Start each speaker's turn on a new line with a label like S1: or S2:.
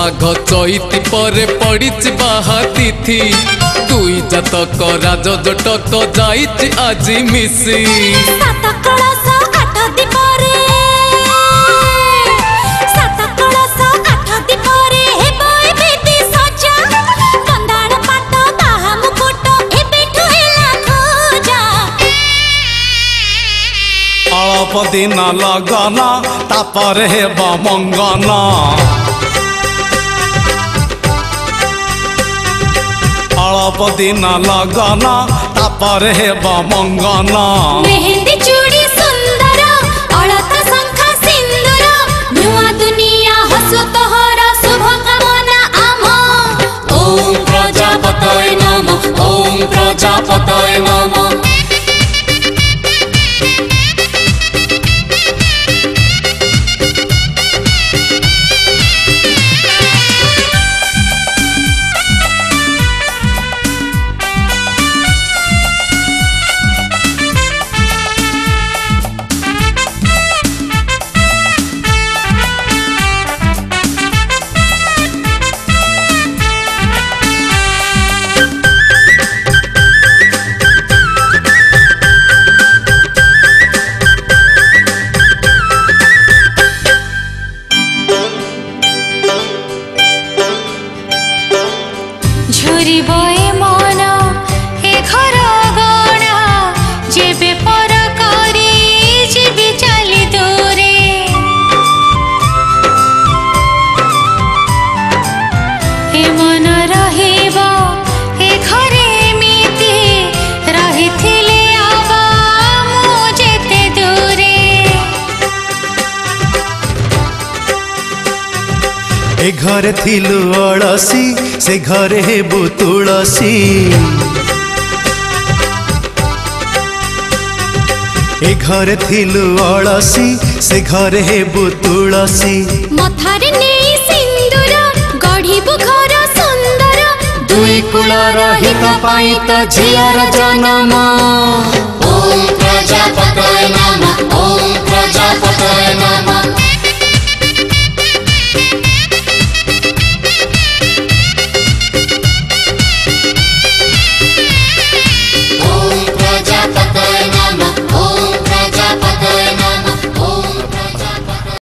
S1: माघ चैती पर पड़ी बाहा तिथि दुई जातक राज जटक जाइछि आज मिसी
S2: अल्प दिन लगना तापर हेबा मंगना अल्प दिन लगना तापर हेबा मंगना
S3: मेहंदी चूड़ी सुंदर अलता शंखा सिंदूर नुआ दुनिया हसु तोहरा शुभ कामना आम
S1: ओम प्रजापतये नमः ओम प्रजापतये नमः।
S3: झुरी बए मन ए घर गणा जेबे पर करी जीवी चली दूरे ए मन रहिब ए घरे एमिति रहिथिले आबा मु जेते दूरे
S2: ए घर थिलु अड़सी से घरे हेबु तुलसी ए घर थिलु अड़सी से घरे हेबु तुलसी
S3: मथारे नेई सिंदूर गढ़िबु घर सुंदर
S1: दुई कुलर हित पाई त झियर जन्म ओम प्रजापतये नमः।